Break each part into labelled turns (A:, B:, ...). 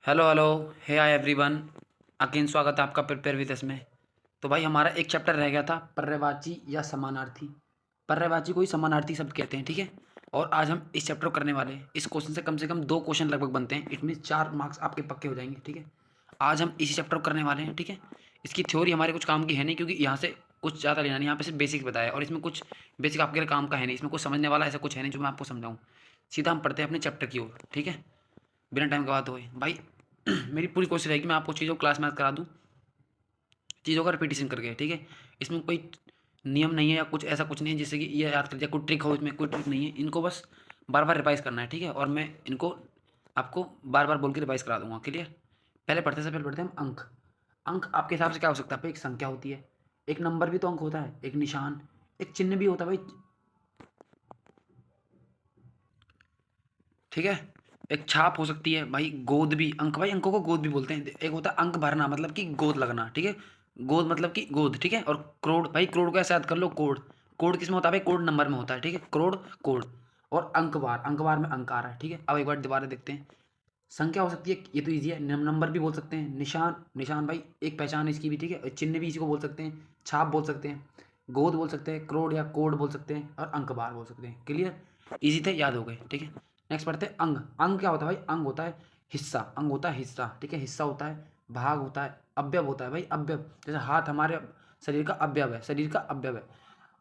A: Hello hello. Hey hi everyone. Again स्वागत है आपका प्रिपेयर विद अस में। तो भाई हमारा एक चैप्टर रह गया था, पर्यायवाची या समानार्थी। पर्यायवाची को ही समानार्थी शब्द कहते हैं, ठीक है। और आज हम इस चैप्टर को करने वाले हैं। इस क्वेश्चन से कम दो क्वेश्चन लगभग बनते हैं। इट मीन 4 मार्क्स आपके पक्के हो जाएंगे, ठीक है। आज हम इसी चैप्टर को करने वाले हैं, ठीक है। इसकी थ्योरी हमारे कुछ काम की है नहीं, क्योंकि यहाँ से कुछ ज़्यादा लेना नहीं। यहाँ पे सिर्फ बेसिक बताया और इसमें कुछ बेसिक आपके लिए काम का है नहीं। इसमें कुछ समझने वाला ऐसा कुछ है नहीं जो मैं आपको समझाऊँ। सीधा हम पढ़ते हैं अपने चैप्टर की ओर, ठीक है। बिना टाइम का बात होए भाई। मेरी पूरी कोशिश रहेगी मैं आपको चीज़ों को क्लास में करा दूँ, चीज़ों का रिपीटेशन करके, ठीक है। इसमें कोई नियम नहीं है या कुछ ऐसा कुछ नहीं है जिससे कि ये याद कर दिया, कोई ट्रिक हो इसमें, कोई ट्रिक नहीं है। इनको बस बार बार रिवाइज करना है, ठीक है। और मैं इनको आपको बार बार बोल के रिवाइज करा दूंगा, क्लियर। पहले पढ़ते हैं हम अंक। अंक आपके हिसाब से क्या हो सकता है भाई? एक संख्या होती है, एक नंबर भी तो अंक होता है, एक निशान, एक चिन्ह भी होता है भाई, ठीक है। एक छाप हो सकती है भाई, गोद भी अंक, भाई अंकों को गोद भी बोलते हैं। एक होता है अंक भरना, मतलब कि गोद लगना, ठीक है। गोद मतलब कि गोद, ठीक है। और करोड़, भाई करोड़ को ऐसे याद कर लो, कोड। कोड किस में होता है भाई? कोड नंबर में होता है, ठीक है। करोड़, कोड। और अंकवार, अंकवार में अंक आ रहा है, ठीक है। अब एक बार दोबारा देखते हैं। संख्या हो सकती है, ये तो ईजी है, नंबर भी बोल सकते हैं। निशान, निशान भाई एक पहचान है इसकी भी, ठीक है। चिन्ह भी इसी को बोल सकते हैं, छाप बोल सकते हैं, गोद बोल सकते हैं, करोड़ या कोड बोल सकते हैं, और अंक बार बोल सकते हैं। क्लियर, इजी थे, याद हो गए, ठीक है। नेक्स्ट पढ़ते हैं अंग। अंग क्या होता है भाई? अंग होता है हिस्सा, अंग होता है हिस्सा, ठीक है। हिस्सा होता है, भाग होता है, अवयव होता है भाई, अवयव। जैसे हाथ हमारे शरीर का अवयव है, शरीर का अवयव है।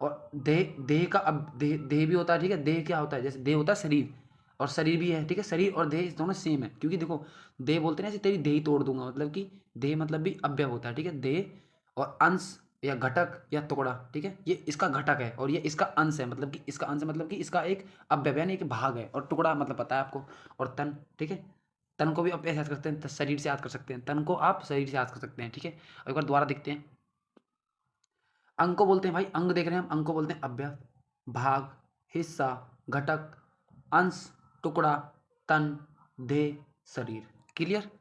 A: और देह, देह का देह, देह भी होता है, ठीक है। देह क्या होता है? जैसे देह होता है शरीर, और शरीर भी है, ठीक है। शरीर और देह दोनों सेम है, क्योंकि देखो देह बोलते हैं ना, ऐसे तेरी देह तोड़ दूंगा, मतलब कि देह मतलब भी अवयव होता है, ठीक है। देह और अंश या घटक या टुकड़ा, ठीक है। ये इसका घटक है और ये इसका अंश है, मतलब कि इसका अंश मतलब कि इसका एक अवयव यानी एक भाग है। और टुकड़ा मतलब पता है आपको। और तन, ठीक है। तन को भी आप ऐसे याद कर सकते हैं, शरीर से याद कर सकते हैं, तन को आप शरीर से याद कर सकते हैं, ठीक है। और एक बार दोबारा देखते हैं। अंग को बोलते हैं भाई, अंग देख रहे हैं हम, अंग को बोलते हैं अवयव, भाग, हिस्सा, घटक, अंश, टुकड़ा, तन, देह, शरीर। क्लियर।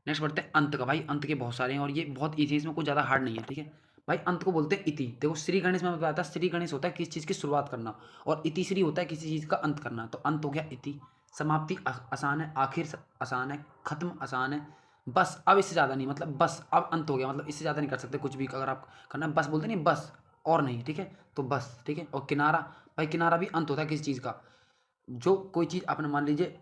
A: नेक्स्ट बढ़ते हैं अंत का। भाई अंत के बहुत सारे हैं और ये बहुत ईजी है, इसमें कुछ ज़्यादा हार्ड नहीं है, ठीक है। भाई अंत को बोलते हैं इति। देखो श्री गणेश में बताया था, श्री गणेश होता है किसी चीज़ की शुरुआत करना, और इति श्री होता है किसी चीज़ का अंत करना। तो अंत हो गया इति। समाप्ति आसान है, आखिर आसान है, खत्म आसान है। बस अब इससे ज़्यादा नहीं, मतलब बस अब अंत हो गया, मतलब इससे ज़्यादा नहीं कर सकते कुछ भी अगर आप करना है। बस बोलते नहीं, बस और नहीं, ठीक है। तो बस, ठीक है। और किनारा, भाई किनारा भी अंत होता है किसी चीज़ का। जो कोई चीज़ आपने मान लीजिए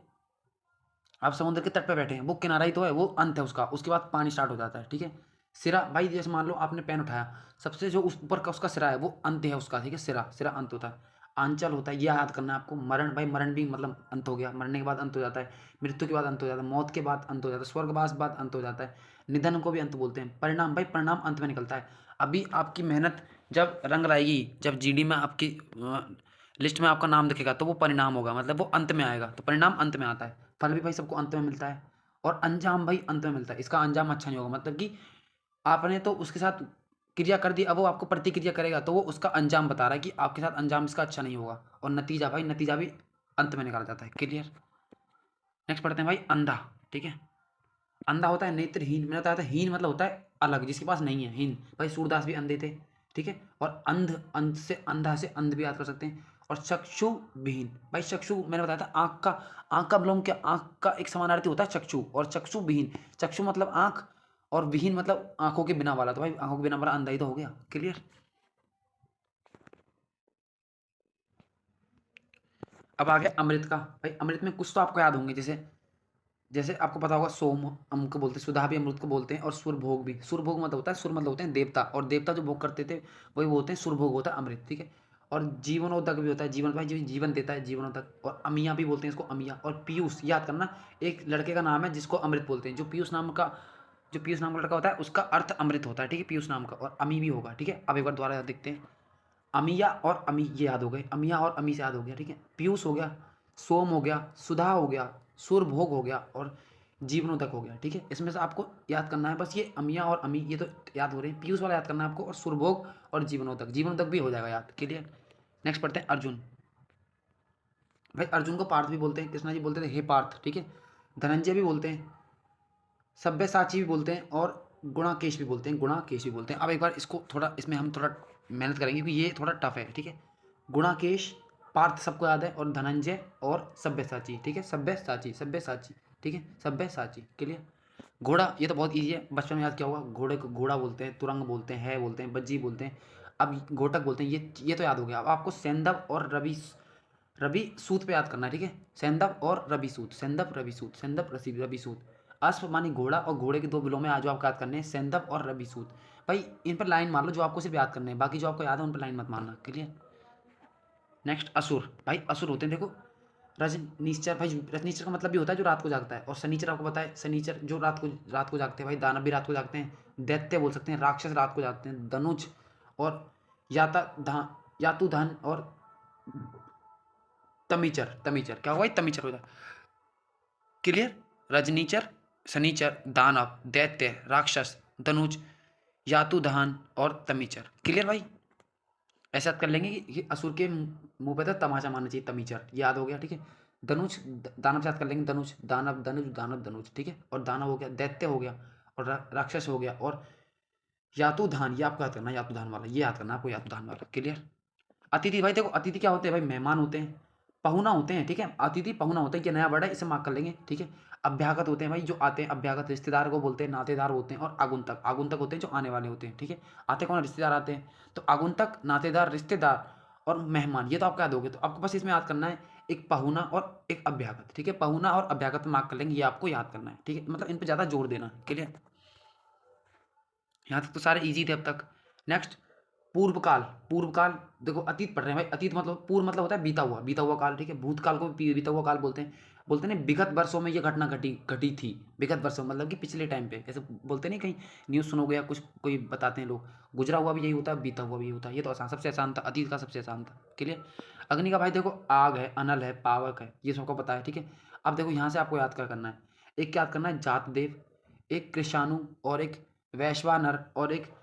A: आप समुद्र के तट पे बैठे हैं, वो किनारा ही तो है, वो अंत है उसका, उसके बाद पानी स्टार्ट हो जाता है, ठीक है। सिरा भाई, जैसे मान लो आपने पेन उठाया, सबसे जो उस ऊपर का उसका सिरा है वो अंत है उसका, ठीक है। सिरा, सिरा अंत होता है। आंचल होता है, ये याद करना है आपको। मरण, भाई मरण भी मतलब अंत हो गया, मरने के बाद अंत हो जाता है। मृत्यु के बाद अंत हो जाता है, मौत के बाद अंत हो जाता है, स्वर्गवास के बाद अंत हो जाता है। निधन को भी अंत बोलते हैं। परिणाम, भाई परिणाम अंत में निकलता है। अभी आपकी मेहनत जब रंग लाएगी, जब जीडी में आपकी लिस्ट में आपका नाम दिखेगा, तो वो परिणाम होगा, मतलब वो अंत में आएगा, तो परिणाम अंत में आता है। फल भी भाई सबको अंत में मिलता है, और अंजाम भाई अंत में मिलता है। इसका अंजाम अच्छा नहीं होगा, मतलब कि आपने तो उसके साथ क्रिया कर दी, अब वो आपको प्रतिक्रिया करेगा, तो वो उसका अंजाम बता रहा है कि आपके साथ अंजाम इसका अच्छा नहीं होगा। और नतीजा, भाई नतीजा भी अंत में निकाला जाता है। क्लियर। नेक्स्ट पढ़ते हैं भाई अंधा, ठीक है। अंधा होता है नेत्रहीन। मैंने बताया था हीन मतलब होता है अलग, जिसके पास नहीं है, हीन। भाई सूरदास भी अंधे थे, ठीक है। और अंध, अंध से अंधा से अंध भी याद कर सकते हैं। और चक्षु विहीन, भाई चक्षु मैंने बताया था आंख का, आंख का विलोम क्या? आंख का एक समानार्थी होता है चक्षु, और चक्षु विहीन, चक्षु मतलब आंख, और विहीन मतलब आंखों के बिना वाला। तो भाई आंखों के बिना वाला अंधा ही तो हो गया। क्लियर। अब आ गया अमृत का। भाई अमृत में कुछ तो आपको याद होंगे, जैसे जैसे आपको पता होगा सोम अम को बोलते हैं, सुधा भी अमृत को बोलते हैं, और सुरभोग भी। सुरभोग मतलब होता है, सुर मतलब होते हैं देवता, और देवता जो भोग करते थे वही बोलते हैं सुरभोग होता है अमृत, ठीक है। और जीवनोदक भी होता है, जीवन भाई जो जीवन देता है, जीवनोदक। और अमिया भी बोलते हैं इसको, अमिया। और पीयूष याद करना, एक लड़के का नाम है जिसको अमृत बोलते हैं। जो पीयूष नाम का लड़का होता है उसका अर्थ अमृत होता है, ठीक है, पीयूष नाम का। और अमी भी होगा, ठीक है। अब एक बार दोबारा देखते हैं। अमिया और अमी ये याद हो गए, अमिया और अमी से याद हो गया, ठीक है। पीयूष हो गया, सोम हो गया, सुधा हो गया, सुरभोग हो गया, और जीवनोदक हो गया, ठीक है। इसमें से आपको याद करना है बस ये अमिया और अमी, ये तो याद हो रहे हैं। पीयूष वाला याद करना है आपको, और सुरभोग और जीवनोदक, जीवनोदक भी हो जाएगा याद। क्लियर। नेक्स्ट पढ़ते हैं अर्जुन। भाई अर्जुन को पार्थ भी बोलते हैं, कृष्णा जी बोलते थे हे पार्थ, ठीक है। धनंजय भी बोलते हैं, सब्यसाची भी बोलते हैं, और गुणाकेश भी बोलते हैं, गुणाकेश भी बोलते हैं। अब एक बार इसको थोड़ा, इसमें हम थोड़ा मेहनत करेंगे क्योंकि ये थोड़ा टफ है, ठीक है। गुणाकेश, पार्थ सबको याद है, और धनंजय और सब्यसाची, ठीक है। सब्यसाची, सब्यसाची, ठीक है, सब्यसाची। क्लियर। घोड़ा, ये तो बहुत ईजी है, बचपन में याद किया होगा। घोड़े को घोड़ा बोलते हैं, तुरंग बोलते हैं, है बोलते हैं, बज्जी बोलते हैं। अब घोटक बोलते हैं, ये तो याद हो गया। अब आपको सेंधव और रवि रवि सूत पे याद करना है, ठीक है। सेंधव और रवि सूत, सेंधव रवि सूत, सेंधव रवि सूत। अश्व मानी घोड़ा, और घोड़े के दो बिलों में आज जो आपको याद करने हैं सेंधव और रवि सूत। भाई इन पर लाइन मार लो जो आपको सिर्फ याद करने हैं, बाकी जो आपको याद है उन पर लाइन मत मारना। क्लियर। नेक्स्ट असुर। भाई असुर होते हैं देखो, रजनीचर। भाई रजनीचर का मतलब भी होता है जो रात को जागता है, और शनिचर आपको पता है, शनिचर जो रात को जागते हैं। भाई दानव भी रात को जागते हैं, दैत्य बोल सकते हैं, राक्षस रात को जागते हैं, धनुज और याता धा यातुधन और तमीचर। तमीचर क्या होगा, तमीचर हो जाए। क्लियर। रजनीचर, शनिचर, दानव, दैत्य, राक्षस, धनुज, यातुधान और तमीचर। क्लियर भाई। ऐसा याद कर लेंगे कि ये असुर के मुंह पे था तमाचा मारना चाहिए, तमीचर। ये याद हो गया, ठीक है। धनुष, दानव से याद कर लेंगे, धनुष दानव, धनुष दानव धनुष, ठीक है। और दानव हो गया, दैत्य हो गया, और राक्षस हो गया, और यातुधान, ये आपको याद करना है, यातुधान वाला ये याद करना है आपको, यातुधान वाला। क्लियर। अतिथि। भाई देखो अतिथि क्या होते हैं, भाई मेहमान होते हैं, पहुना होते हैं, ठीक है। अतिथि पहुना होते हैं, ये नया वर्ड है, इसे मार्क कर लेंगे, ठीक है। अभ्यागत होते हैं भाई जो आते हैं, अभ्यागत रिश्तेदार को बोलते हैं, नातेदार होते हैं। और आगुंतक, आगुंतक होते हैं जो आने वाले होते हैं, ठीक है। आते कौन, रिश्तेदार आते हैं। तो आगुंतक, नातेदार, रिश्तेदार और मेहमान, ये तो आपको याद हो गए। तो आपको बस इसमें याद करना है एक पहुना और एक अभ्यागत, ठीक है। पहुना और अभ्यागत मार्क कर लेंगे, ये आपको याद करना है, ठीक है। मतलब इन पर ज़्यादा जोर देना है। क्लियर। यहाँ तक तो सारे इजी थे अब तक। नेक्स्ट पूर्व काल। पूर्व काल देखो अतीत पढ़ रहे हैं भाई, अतीत मतलब पूर्व मतलब होता है बीता हुआ काल, ठीक है। भूतकाल को भी बीता हुआ काल बोलते हैं। बोलते हैं विगत वर्षों में ये घटना घटी घटी थी। विगत वर्षों मतलब कि पिछले टाइम पे, ऐसे बोलते नहीं, कहीं न्यूज़ सुनोगे या कुछ कोई बताते हैं लोग। गुजरा हुआ भी यही होता है, बीता हुआ भी यही होता है। ये तो आसान, सबसे आसान था, अतीत का सबसे आसान था। क्लियर। अग्नि का भाई देखो आग है, अनल है, पावक है, ये सबको पता है, ठीक है। अब देखो यहाँ से आपको याद क्या करना है, एक क्या याद करना है, जातदेव, एक कृषाणु, और एक वैश्वानर, और एक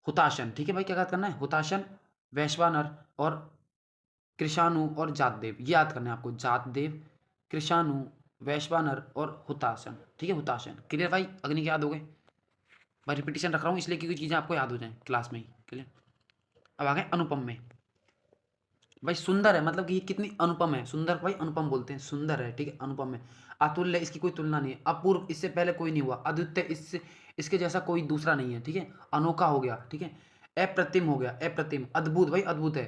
A: हुताशन, ठीक है भाई। क्या याद करना है, हुताशन, वैश्वानर और कृषाणु और जातदेव, ये याद करना है आपको। जातदेव, कृषाणु, वैश्वानर और हुताशन, ठीक है, हुताशन। क्लियर भाई। अग्नि के याद हो गए। भाई रिपीटिशन रख रहा हूँ इसलिए क्योंकि चीज़ें आपको याद हो जाएं क्लास में ही। क्लियर। अब आ गए अनुपम में। भाई सुंदर है मतलब कि ये कितनी अनुपम है, सुंदर भाई अनुपम बोलते हैं, सुंदर है, ठीक है, अनुपम है। अतुल्य, इसकी कोई तुलना नहीं है। अपूर्व, इससे पहले कोई नहीं हुआ। अद्वितीय, इससे इसके जैसा कोई दूसरा नहीं है, ठीक है। अनोखा हो गया, ठीक है। अप्रतिम हो गया, अप्रतिम। अद्भुत, भाई अद्भुत है।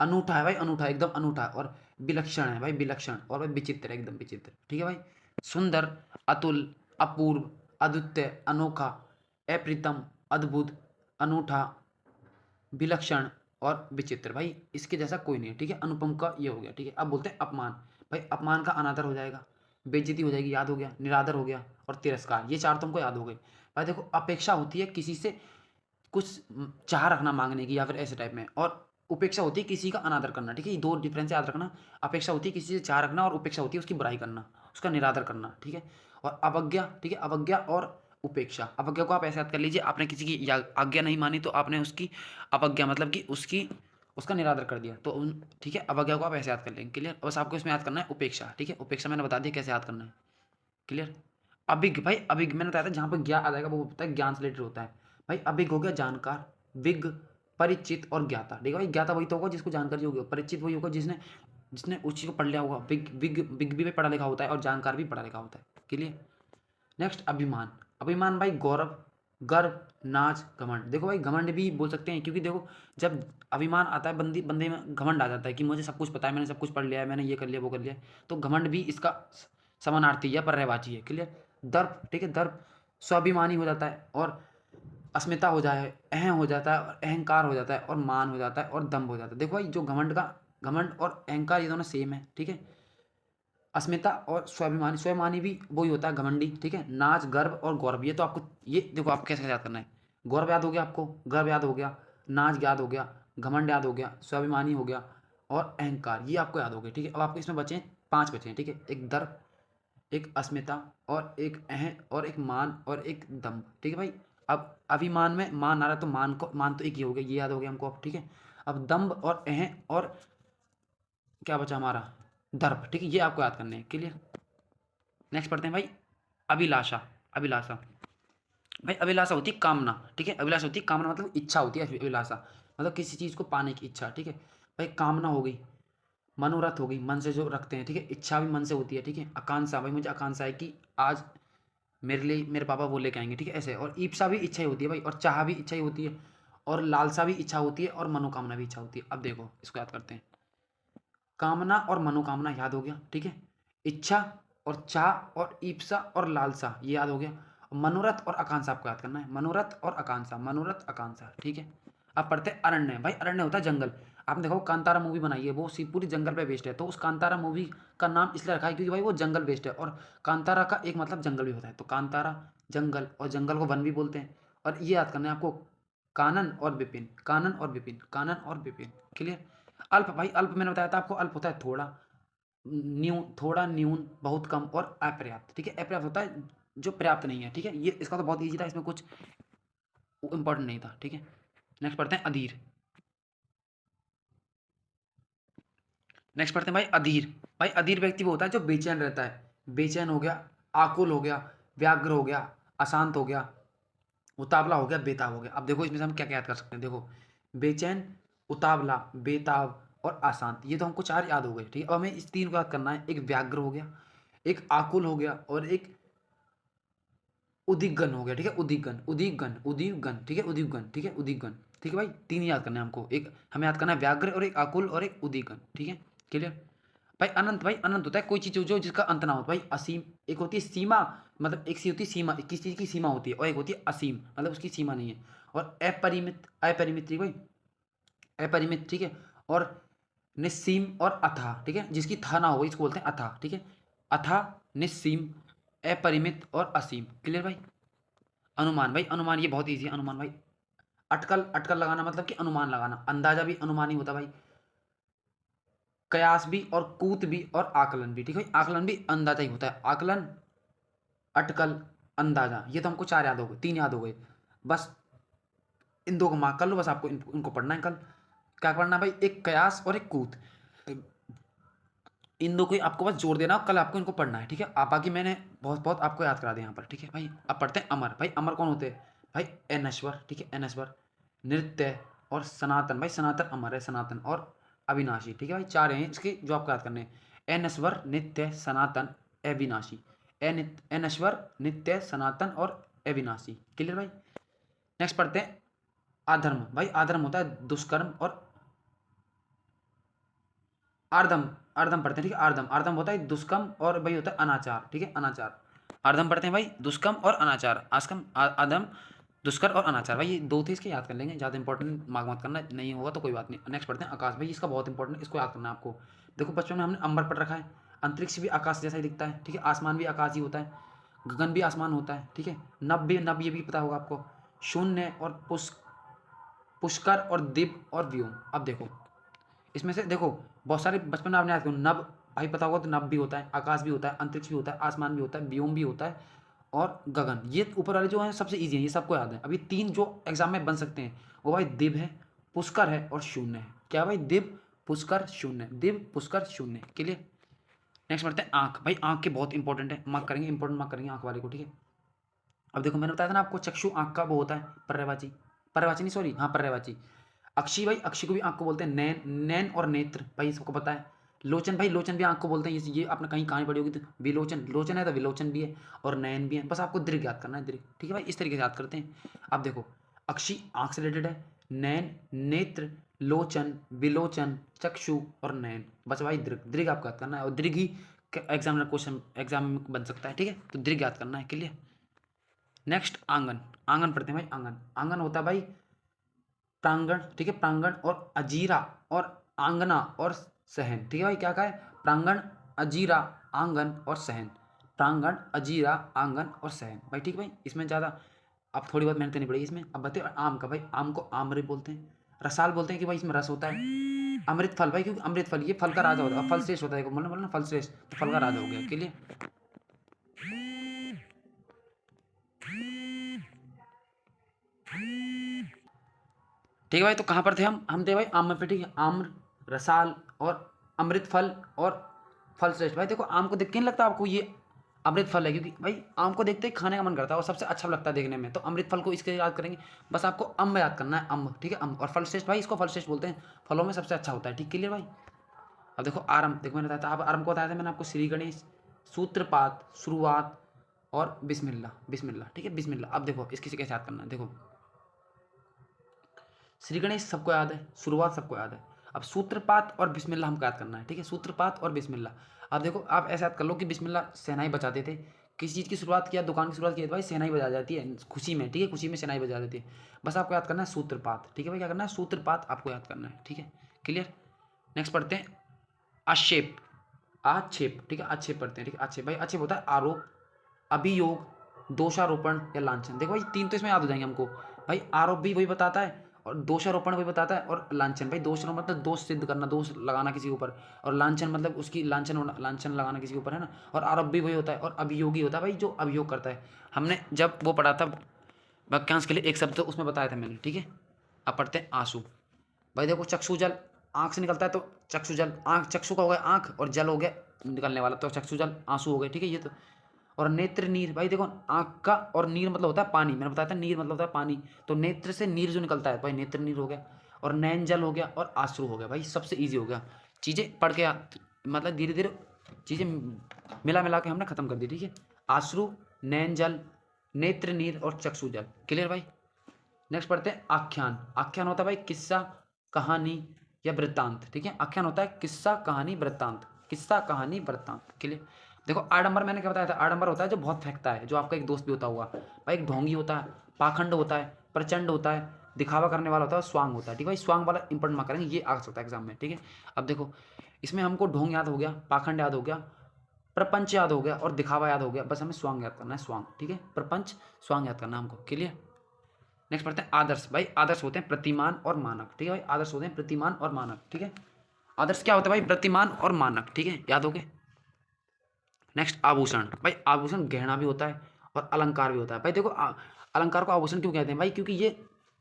A: अनूठा है भाई, अनूठा, एकदम अनूठा। और विलक्षण है भाई, विलक्षण। और भाई विचित्र है, एकदम विचित्र, ठीक है भाई। सुंदर, अतुल, अपूर्व, अद्वितीय, अनोखा, अप्रीतम, अद्भुत, अनूठा, विलक्षण और विचित्र। भाई इसके जैसा कोई नहीं है, ठीक है। अनुपम का ये हो गया, ठीक है। अब बोलते हैं अपमान। भाई अपमान का अनादर हो जाएगा, बेइज्जती हो जाएगी, याद हो गया। निरादर हो गया, और तिरस्कार, ये चार तुमको याद हो गए। भाई देखो अपेक्षा होती है किसी से कुछ चाह रखना, मांगने की, या फिर ऐसे टाइप में। और उपेक्षा होती है किसी का अनादर करना, ठीक है। ये दो डिफरेंस याद रखना। अपेक्षा होती है किसी से चाह रखना, और उपेक्षा होती है उसकी बुराई करना, उसका निरादर करना, ठीक है। और अवज्ञा, ठीक है, अवज्ञा और उपेक्षा। अवज्ञा को आप ऐसे याद कर लीजिए, आपने किसी की आज्ञा नहीं मानी तो आपने उसकी अवज्ञा मतलब कि उसका निरादर कर दिया, तो ठीक है, अवज्ञा को आप ऐसे याद कर लेंगे। क्लियर। बस आपको इसमें याद करना है उपेक्षा, ठीक है। उपेक्षा मैंने बता दिया कैसे याद करना है। क्लियर। अभिज्ञ। भाई अभिज्ञ मैंने बताया था, जहाँ पर ज्ञान आ जाएगा वो होता है ज्ञान से रिलेटेड होता है। भाई अभिज्ञ हो गया जानकार, विज्ञ, परिचित और ज्ञाता। देखो भाई ज्ञाता वही तो होगा जिसको जानकारी होगी, परिचित वही होगा जिसने जिसने उस चीज़ को पढ़ लिया होगा। विज्ञ भी पढ़ा लिखा होता है, और जानकार भी पढ़ा लिखा होता है। क्लियर। नेक्स्ट अभिमान। अभिमान भाई गौरव, गर्व, नाच, घमंड। देखो भाई घमंड भी बोल सकते हैं, क्योंकि देखो जब अभिमान आता है बंदे में घमंड आ जाता है कि मुझे सब कुछ पता है, मैंने सब कुछ पढ़ लिया है, मैंने ये कर लिया वो कर लिया। तो घमंड भी इसका समानार्थी या पर्यायवाची है। क्लियर। दर्प, ठीक है, दर्प स्वाभिमानी हो जाता है, और अस्मिता हो जाए, अहम हो जाता है, और अहंकार हो जाता है, और मान हो जाता है, और दम्भ हो जाता है। देखो भाई जो घमंड और अहंकार ये दोनों सेम है, ठीक है। अस्मिता और स्वाभिमानी, स्वाभिमानी भी वही होता है घमंडी, ठीक है। नाच, गर्व और गौरव, ये तो आपको, ये देखो आप कैसे याद करना है। गौरव याद हो गया आपको, गर्व याद हो गया, नाच याद हो गया, घमंड याद हो गया, स्वाभिमानी हो गया, और अहंकार, ये आपको याद हो गया, ठीक है। अब आपको इसमें बचे 5 बचे हैं, ठीक है। एक दर्प, एक अस्मिता, और एक अहं, और एक मान, और एक दम्भ, ठीक है भाई। अब अभिमान में मान आ रहा है, तो मान तो एक ही हो गया, ये याद हो गया हमको अब, ठीक है। अब दम्भ और अहं और क्या बचा हमारा, दर्प, ठीक है, ये आपको याद करने हैं। क्लियर। नेक्स्ट पढ़ते हैं भाई अभिलाषा। अभिलाषा। भाई अभिलाषा होती है कामना, ठीक है। अभिलाषा होती है कामना, मतलब इच्छा होती है अभिलाषा, मतलब किसी चीज़ को पाने की इच्छा, ठीक है। भाई कामना हो गई, मनोरथ हो गई, मन से जो रखते हैं, ठीक है। इच्छा भी मन से होती है, ठीक है। आकांक्षा, भाई मुझे आकांक्षा है कि आज मेरे लिए मेरे पापा वो लेके आएंगे, ठीक है, ऐसे। और ईप्सा भी इच्छा ही होती है भाई, और चाह भी इच्छा ही होती है, और लालसा भी इच्छा होती है, और मनोकामना भी इच्छा होती है। अब देखो इसको याद करते हैं। कामना और मनोकामना याद हो गया, ठीक है। इच्छा और चाह और ईप्सा और लालसा ये याद हो गया। मनोरथ और आकांक्षा आपको याद करना है, मनोरथ और आकांक्षा, मनोरथ आकांक्षा, ठीक है। अब पढ़ते हैं अरण्य। भाई अरण्य होता है जंगल। आपने देखो कांतारा मूवी बनाई है, वो पूरी जंगल पे बेस्ड है, तो उस कांतारा मूवी का नाम इसलिए रखा है क्योंकि भाई वो जंगल बेस्ड है, और कांतारा का एक मतलब जंगल भी होता है, तो कांतारा जंगल, और जंगल को वन भी बोलते हैं। और ये याद करना है आपको, कानन और विपिन, कानन और विपिन, कानन और विपिन, क्लियर। अल्प, भाई अल्प मैंने बताया था आपको, अल्प होता है थोड़ा, न्यून, थोड़ा न्यून, बहुत कम, और अपर्याप्त, ठीक है। अपर्याप्त होता है जो पर्याप्त नहीं है, ठीक है। ये इसका तो बहुत ईजी था, इसमें कुछ इंपॉर्टेंट नहीं था, ठीक है। नेक्स्ट पढ़ते हैं अधीर। नेक्स्ट पढ़ते हैं भाई अधीर। भाई अधीर व्यक्ति वो होता है जो बेचैन रहता है। बेचैन हो गया, आकुल हो गया, व्याग्र हो गया, अशांत हो गया, उतावला हो गया, बेताब हो गया। अब देखो इसमें से हम क्या क्या याद कर सकते हैं, देखो बेचैन, उतावला, बेताब और अशांत, ये तो हमको चार याद हो गए, ठीक है। अब हमें इस तीन को याद करना है। एक व्याग्र हो गया, एक आकुल हो गया, और एक उदिगन हो गया, ठीक है। उदिगन, उदिगन, उदिगन, ठीक है, उदिगन, ठीक है, उदिगन, ठीक है भाई। तीन याद करना है हमको, एक हमें याद करना है व्याग्र, और एक आकुल, और एक उदिगन, ठीक है, क्लियर। भाई अनंत, भाई अनंत होता है कोई चीज जो जिसका अंत ना हो। भाई असीम, एक होती है सीमा, मतलब एक सी होती है सीमा, किसी चीज की सीमा होती है, और एक होती है असीम, मतलब उसकी सीमा नहीं है। और अपरिमित, अपरिमित, ठीक है भाई, अपरिमित, ठीक है। और निस्सीम और अथाह, ठीक है, जिसकी था ना हो इसको बोलते हैं अथाह, ठीक है। अथाह, निस्सीम, अपरिमित और असीम, क्लियर भाई। अनुमान, भाई अनुमान ये बहुत ईजी है, अनुमान भाई। अटकल, अटकल लगाना मतलब कि अनुमान लगाना, अंदाजा भी अनुमान ही होता भाई। कयास भी, और कूत भी, और आकलन भी, ठीक है। आकलन भी अंदाजा ही होता है। आकलन, अटकल, अंदाजा, ये तो हमको चार याद हो गए, तीन याद हो गए। बस इन दो को मार्क कर लो, बस आपको इनको पढ़ना है कल। क्या पढ़ना है भाई, एक कयास और एक कूत, इन दो को आपको बस जोड़ देना, कल आपको इनको पढ़ना है, ठीक है। आप बाकी मैंने बहुत बहुत आपको याद करा दिया यहाँ पर, ठीक है भाई। अब पढ़ते हैं अमर। भाई अमर कौन होते हैं, भाई अनश्वर, ठीक है, अनश्वर, नृत्य और सनातन। भाई सनातन अमर है, सनातन और अविनाशी, ठीक है भाई। चार हैं इसके जो आपको याद करने हैं, अनश्वर, नित्य, सनातन, अविनाशी। अनश्वर, नित्य, सनातन और अविनाशी, क्लियर भाई। नेक्स्ट पढ़ते हैं आधर्म। भाई आधर्म होता है दुष्कर्म और आर्दम, आर्दम पढ़ते हैं, ठीक है। आर्दम, आर्दम होता है दुष्कर्म, और भाई होता है अनाचार, ठीक है, अनाचार। आर्दम पढ़ते हैं भाई दुष्कर्म और अनाचार, आस्कम, आदम, दुष्कर और अनाचार। भाई ये दो थे, इसके याद कर लेंगे, ज़्यादा इंपॉर्टेंट मार्क मत करना, नहीं होगा तो कोई बात नहीं। नेक्स्ट पढ़ते हैं आकाश। भाई इसका बहुत इंपॉर्टेंट, इसको याद करना है आपको। देखो बचपन में हमने अंबर पढ़ रखा है, अंतरिक्ष भी आकाश जैसा ही दिखता है, ठीक है। आसमान भी आकाश ही होता है, गगन भी आसमान होता है, ठीक है। नभ भी, नभ ये भी पता होगा आपको। शून्य और पुष्कर और दिव्य और व्योम। अब देखो इसमें से देखो बहुत सारे बचपन में आपने याद करो, नभ भाई पता होगा, तो नभ भी होता है, आकाश भी होता है, अंतरिक्ष भी होता है, आसमान भी होता है, व्योम भी होता है, और गगन। ये ऊपर वाले जो हैं सबसे ईजी हैं, ये सबको याद है। अभी तीन जो एग्जाम में बन सकते हैं वो भाई दिव्य है, पुष्कर है, और शून्य है। क्या भाई, दिव्य, पुष्कर, शून्य, दिव्य, पुष्कर, शून्य, क्लियर। नेक्स्ट बढ़ते हैं आंख। भाई आंख के बहुत इंपॉर्टेंट है, मार्क करेंगे, इंपॉर्टेंट मार्क करेंगे आंख वाले को, ठीक है। अब देखो मैंने बताया था ना आपको, चक्षु आंख का वो होता है पर्यायवाची, पर्यायवाची नहीं सॉरी, हाँ पर्यायवाची। अक्षी, भाई अक्षी को भी आंख को बोलते हैं, नैन, नैन और नेत्र, भाई सबको पता है। लोचन, भाई लोचन भी आंख को बोलते हैं, ये आपने कहीं कहानी पढ़ी होगी, तो विलोचन, लोचन है तो विलोचन भी है, और नयन भी है। बस आपको दीर्घ याद करना है, दीर्घ, ठीक है भाई, इस तरीके से याद करते हैं। अब देखो अक्षी आंख से रिलेटेड है, नैन, नेत्र, लोचन, विलोचन, चक्षु और नयन। बस भाई दीर्घ, दीर्घ आपको याद करना है, और दीर्घ ही एग्जाम में क्वेश्चन एग्जाम में बन सकता है, ठीक है। तो दीर्घ याद करना है, क्लियर। नेक्स्ट आंगन। आंगन पढ़ते हैं भाई, आंगन। आंगन होता है भाई प्रांगण, ठीक है, प्रांगण और अजीरा और आंगना और सहन, ठीक है भाई। क्या क्या है, प्रांगण, अजीरा, आंगन और सहन, प्रांगण, अजीरा, आंगन और सहन, भाई ठीक है भाई। इसमें ज़्यादा अब थोड़ी बहुत मेहनत करनी पड़ेगी इसमें। अब बताइए आम का। भाई आम को आम्र बोलते हैं, रसाल बोलते हैं कि भाई इसमें रस होता है। अमृत फल, भाई क्योंकि अमृत फल ये फल का राजा होता है, फल श्रेष्ठ होता है, बोलना बोलना फल श्रेष्ठ, तो फल का राजा हो गया, क्लियर। ठीक है भाई, तो कहाँ पर थे हम थे भाई आम पे, ठीक है। आम्र, रसाल और अमृत फल और फल श्रेष्ठ। भाई देखो आम को देख के नहीं लगता आपको ये अमृत फल है, क्योंकि भाई आम को देखते ही खाने का मन करता है, और सबसे अच्छा लगता है देखने में, तो अमृत फल को इसके याद करेंगे। बस आपको अम्ब याद करना है, अम्ब, ठीक है, अम्ब। और फल श्रेष्ठ, भाई इसको फल श्रेष्ठ बोलते हैं, फलों में सबसे अच्छा होता है, ठीक, क्लियर भाई। अब देखो आरंभ, देखो मैंने बताया था, अब आरंभ को बताया था मैंने आपको, श्री गणेश, सूत्रपात, शुरुआत, और बिस्मिल्लाह, बिस्मिल्लाह, ठीक है, बिस्मिल्लाह। अब देखो इसकी से कैसे याद करना है, देखो श्री गणेश सबको याद है, शुरुआत सबको याद है। अब सूत्रपात और बिस्मिल्लाह हमको याद करना है, ठीक है, सूत्रपात और बिस्मिल्लाह। अब देखो आप ऐसा याद कर लो कि बिस्मिल्लाह शहनाई बजाते थे, किसी चीज़ की शुरुआत किया, दुकान की शुरुआत की तो भाई शहनाई बजा जाती है खुशी में, ठीक है, खुशी में शहनाई बजा देती है। बस आपको याद करना है सूत्रपात, ठीक है भाई, क्या करना है, सूत्रपात आपको याद करना है, ठीक है, क्लियर। नेक्स्ट पढ़ते हैं आक्षेप, आक्षेप, ठीक है, आक्षेप पढ़ते हैं, ठीक है, आक्षेप भाई, आक्षेप होता है आरोप, अभियोग, दोषारोपण या लांछन। देखो भाई तीन तो इसमें याद हो जाएंगे हमको। भाई आरोप भी वही बताता है और दोषारोपण वही बताता है और लांछन, भाई दोषारोपण मतलब दोष सिद्ध करना, दोष लगाना किसी के ऊपर, और लांछन मतलब उसकी लांछन होना, लांछन लगाना किसी के ऊपर, है ना। और आरोप भी वही होता है और अभियोगी होता है भाई जो अभियोग करता है। हमने जब वो पढ़ा था वाक्यांश के लिए एक शब्द तो उसमें बताया था मैंने, ठीक है। अब पढ़ते हैं आंसू। भाई देखो चक्षु जल, आंख से निकलता है तो चक्षु जल, आंख चक्षु का हो गया आंख और जल हो गया निकलने वाला, तो चक्षु जल आंसू हो गए, ठीक है ये तो। और नेत्र नीर, भाई देखो आंख का और नीर मतलब होता है पानी, मैंने बताया था नीर मतलब होता है पानी, तो नेत्र से नीर जो निकलता है भाई नेत्र नीर हो गया। और नैन जल हो गया और आश्रु हो गया। भाई सबसे ईजी हो गया, चीज़ें पढ़ के मतलब धीरे धीरे चीज़ें मिला मिला के हमने खत्म कर दी, ठीक है। आश्रु, नैन जल, नेत्र नीर और चक्षु जल, क्लियर भाई। नेक्स्ट पढ़ते हैं आख्यान। आख्यान होता है भाई किस्सा, कहानी या वृत्तांत, ठीक है। आख्यान होता है किस्सा, कहानी, वृत्तांत, किस्सा, कहानी, वृत्तांत, क्लियर। देखो आडंबर मैंने क्या बताया था, आडंबर होता है जो बहुत फेंकता है, जो आपका एक दोस्त भी होता हुआ भाई, एक ढोंगी होता है, पाखंड होता है, प्रचंड होता है, दिखावा करने वाला होता है, स्वांग होता है, ठीक है भाई। स्वांग वाला इंपॉर्टेंट मार्क करेंगे, ये आ सकता है एग्जाम में, ठीक है। अब देखो इसमें हमको ढोंग याद हो गया, पाखंड याद हो गया, प्रपंच याद हो गया और दिखावा याद हो गया, बस हमें स्वांग याद करना है, स्वांग, ठीक है, प्रपंच स्वांग याद करना है हमको, क्लियर। नेक्स्ट पढ़ते हैं आदर्श। भाई आदर्श होते हैं प्रतिमान और मानक, ठीक है भाई, आदर्श होते हैं प्रतिमान और मानक, ठीक है। आदर्श क्या होता है भाई, प्रतिमान और मानक, ठीक है, याद हो गए। नेक्स्ट आभूषण। भाई आभूषण गहना भी होता है और अलंकार भी होता है। भाई देखो अलंकार को आभूषण क्यों कहते हैं भाई, क्योंकि ये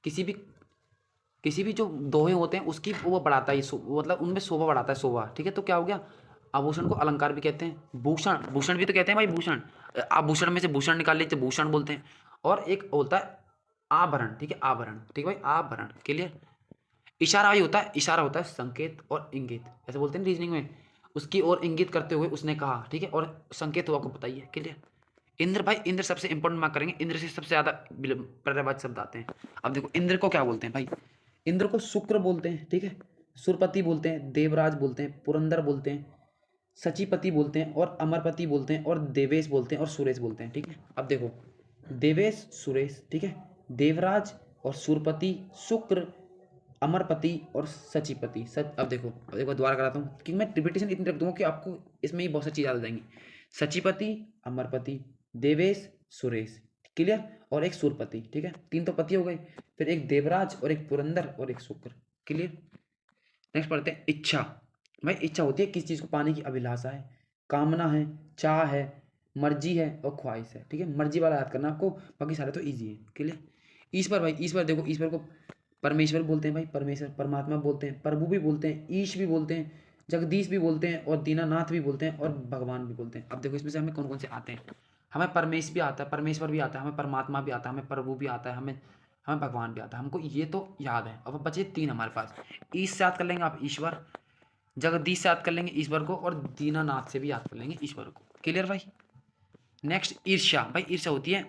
A: किसी भी जो दोहे होते हैं उसकी वो बढ़ाता है, मतलब उनमें शोभा बढ़ाता है, शोभा, ठीक है। तो क्या हो गया, आभूषण को अलंकार भी कहते हैं, भूषण, भूषण भी तो कहते हैं भाई, भूषण, आभूषण में से भूषण निकाल लीजिए भूषण बोलते हैं। और एक होता है आभरण, ठीक है, आभरण, ठीक है भाई, आभरण, क्लियर। इशारा भी होता है, इशारा होता है संकेत और इंगित, ऐसे बोलते हैं रीजनिंग में, उसकी ओर इंगित करते हुए उसने कहा, ठीक है, और संकेत हुआ को बताइए, क्लियर। इंद्र, भाई इंद्र सबसे इंपॉर्टेंट मार्क करेंगे, इंद्र से सबसे ज्यादा पर्यायवाची शब्द आते हैं। अब देखो इंद्र को क्या बोलते हैं भाई, इंद्र को शुक्र बोलते हैं, ठीक है, सुरपति बोलते हैं, देवराज बोलते हैं, पुरंदर बोलते हैं, सचिपति बोलते हैं और अमरपति बोलते हैं और देवेश बोलते हैं और सुरेश बोलते हैं, ठीक है। अब देखो देवेश, सुरेश, ठीक है, देवराज और सुरपति, शुक्र, अमरपति और सचिपति, सच। अब देखो अब एक बार दोबारा कराता हूँ क्योंकि मैं रिपीटेशन इतनी रख दूंगा कि आपको इसमें ही बहुत सारी चीज़ याद आ जाएंगी। सचिपति, अमरपति, देवेश, सुरेश, क्लियर, और एक सुरपति, ठीक है, तीन तो पति हो गए, फिर एक देवराज और एक पुरंदर और एक शुक्र, क्लियर। नेक्स्ट पढ़ते हैं इच्छा। भाई इच्छा होती है किसी चीज़ को पाने की अभिलाषा है, कामना है, चाह है, मर्जी है और ख्वाहिश है, ठीक है। मर्जी वाला याद करना आपको, बाकी सारे तो ईजी है, क्लियर। ईश्वर, भाई ईश्वर देखो, ईश्वर को परमेश्वर बोलते हैं भाई, परमेश्वर परमात्मा बोलते हैं, प्रभु भी बोलते हैं, ईश भी बोलते हैं, जगदीश भी बोलते हैं और दीनानाथ भी बोलते हैं और भगवान भी बोलते हैं। अब देखो इसमें से हमें कौन कौन से आते हैं, हमें परमेश भी आता है, परमेश्वर भी आता है, हमें परमात्मा भी आता है, हमें प्रभु भी आता है, हमें हमें भगवान भी आता है, हमको ये तो याद है। अब बचे तीन हमारे पास, ईश से याद कर लेंगे आप ईश्वर, जगदीश से याद कर लेंगे ईश्वर को और दीनानाथ से भी याद कर लेंगे ईश्वर को, क्लियर भाई। नेक्स्ट ईर्ष्या। भाई ईर्ष्या होती है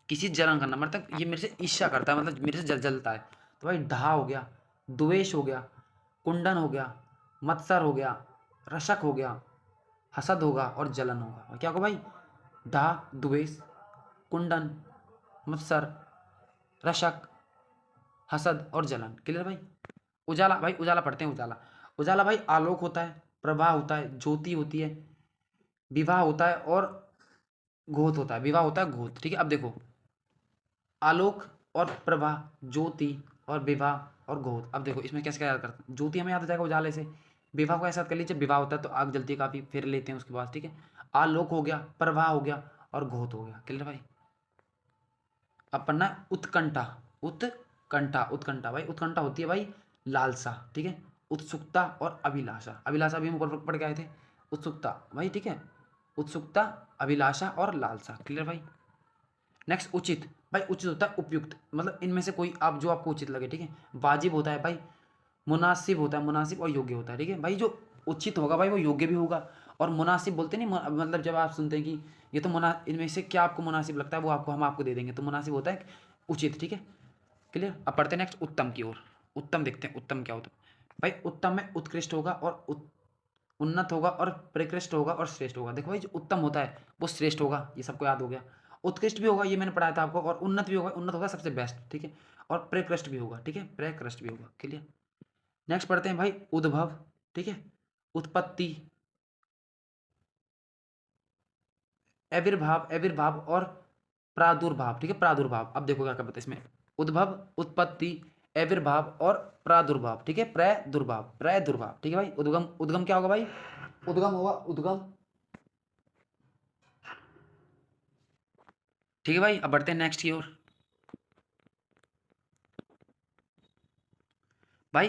A: किसी जलन करना, मतलब ये मेरे से ईर्ष्या करता है, मतलब मेरे से जलता है, तो भाई ढा हो गया, द्वेष हो गया, कुंडन हो गया, मत्सर हो गया, रशक हो गया, हसद होगा और जलन होगा। क्या होगा भाई, ढा, द्वेष, कुंडन, मत्सर, रशक, हसद और जलन, क्लियर भाई। उजाला, भाई उजाला पढ़ते हैं, उजाला, उजाला भाई आलोक होता है, प्रभा होता है, ज्योति होती है, विवाह होता है और घोत होता है, विवाह होता है घोत, ठीक है। अब देखो आलोक और प्रभा, ज्योति और विवाह और घोत। अब देखो इसमें कैसे क्या याद करते हैं, ज्योति हमें याद हो जाएगा उजाले से, विवाह को ऐसा याद कर लीजिए, विवाह होता है तो आग जलती है काफी, फिर लेते हैं उसके बाद, ठीक है। आलोक हो गया, प्रभा हो गया और घोत हो गया, क्लियर भाई। अब पढ़ना है उत्कंठा। उत्कंठा, उत्कंठा भाई, उत्कंठा होती है भाई लालसा, ठीक है, उत्सुकता और अभिलाषा, अभिलाषा भी हम ऊपर पढ़ के आए थे, उत्सुकता भाई, ठीक है, उत्सुकता, अभिलाषा और लालसा, क्लियर भाई। नेक्स्ट उचित। भाई उचित होता है उपयुक्त, मतलब इनमें से कोई आप जो आपको उचित लगे, ठीक है। वाजिब होता है भाई, मुनासिब होता है, मुनासिब और योग्य होता है, ठीक है भाई। जो उचित होगा भाई वो योग्य भी होगा और मुनासिब बोलते नहीं, मतलब जब आप सुनते हैं कि ये तो मुना इनमें से क्या आपको मुनासिब लगता है वो आपको हम आपको दे देंगे, तो मुनासिब होता है उचित, ठीक है, क्लियर। अब पढ़ते हैं नेक्स्ट उत्तम की ओर। उत्तम देखते हैं उत्तम क्या होता है भाई। उत्तम में उत्कृष्ट होगा और उन्नत होगा और प्रकृष्ट होगा और श्रेष्ठ होगा। देखो भाई जो उत्तम होता है वो श्रेष्ठ होगा, ये सबको याद हो गया। उत्कृष्ट भी होगा, ये मैंने पढ़ाया था आपको, और उन्नत भी होगा, उन्नत होगा सबसे बेस्ट, ठीक है, और प्रकृष्ट भी होगा, ठीक है, प्रकृष्ट भी होगा, क्लियर। नेक्स्ट पढ़ते हैं भाई उद्भव, ठीक है, उत्पत्ति, आविर्भाव, आविर्भाव और प्रादुर्भाव, ठीक है, प्रादुर्भाव। अब देखो क्या क्या बताया इसमें, उद्भव, उत्पत्ति, आविर्भाव और प्रादुर्भाव, ठीक है, प्रादुर्भाव, प्रादुर्भाव, ठीक है भाई। उद्गम, उद्गम क्या होगा भाई, उद्गम होगा उद्गम, ठीक है भाई। अब बढ़ते हैं नेक्स्ट की ओर। भाई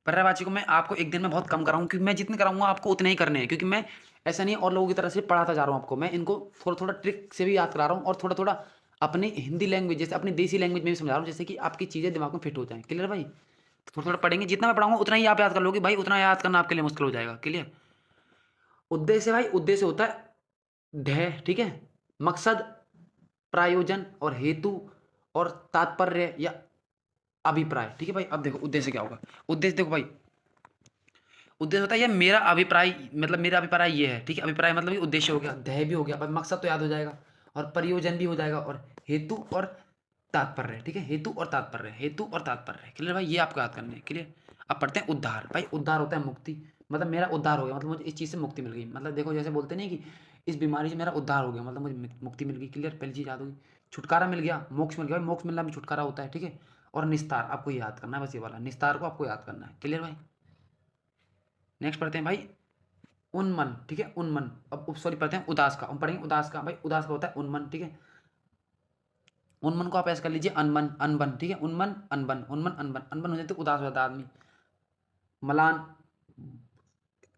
A: पर्यायवाची को मैं आपको एक दिन में बहुत कम कराऊंगा, क्योंकि मैं जितने कराऊंगा आपको उतने ही करने हैं, क्योंकि मैं ऐसा नहीं और लोगों की तरह से पढ़ाता जा रहा हूँ आपको, मैं इनको थोड़ा थोड़ा ट्रिक से भी याद करा रहा हूँ और थोड़ा थोड़ा अपनी हिंदी लैंग्वेज जैसे अपनी देसी लैंग्वेज में भी समझा रहा हूँ, जैसे कि आपकी चीज़ें दिमाग में फिट हो जाएं, क्लियर भाई। थोड़ा थोड़ा पढ़ेंगे, जितना मैं पढ़ाऊंगा उतना ही आप याद कर लोगे भाई, उतना याद करना आपके लिए मुश्किल हो जाएगा, क्लियर। उद्देश्य भाई, उद्देश्य होता है ध्येय, ठीक है, मकसद, प्रायोजन और हेतु और तात्पर्य या अभिप्राय, ठीक है भाई। अब देखो उद्देश्य क्या होगा, उद्देश्य देखो भाई, उद्देश्य होता है ये मेरा अभिप्राय, मतलब मेरा अभिप्राय ये है, ठीक है, अभिप्राय मतलब ये उद्देश्य हो गया, ध्येय भी हो गया, पर मकसद तो याद हो जाएगा, और प्रयोजन भी हो जाएगा, और हेतु और तात्पर्य, ठीक है, हेतु और तात्पर्य, हेतु और तात्पर्य, क्लियर भाई, ये आपको याद करने हैं, क्लियर। अब पढ़ते हैं उद्धार। भाई उद्धार होता है मुक्ति, मतलब मेरा उद्धार हो गया, मतलब मुझे इस चीज़ से मुक्ति मिल गई, मतलब देखो जैसे बोलते नहीं कि इस बीमारी से मेरा उद्धार हो गया, मतलब मुझे मुक्ति मिल गई, क्लियर, पहली चीज़ याद होगी। छुटकारा मिल गया, मोक्ष मिल गया, मोक्ष मिलना भी छुटकारा होता है, ठीक है। और निस्तार आपको ये याद करना है, बस ये वाला निस्तार को आपको याद करना है, क्लियर भाई। नेक्स्ट पढ़ते हैं भाई उन्मन, ठीक है, उन्मन। अब सॉरी पढ़ते हैं उदास का, हम पढ़ेंगे उदास का। भाई उदास का होता है उन्मन, ठीक है। उन्मन को आप ऐसे कर लीजिए अनबन, अनबन, ठीक है, उन्मन अनबन, उन्मन अनबन, अनबन हो जाए तो उदास हो जाता है आदमी। मलान,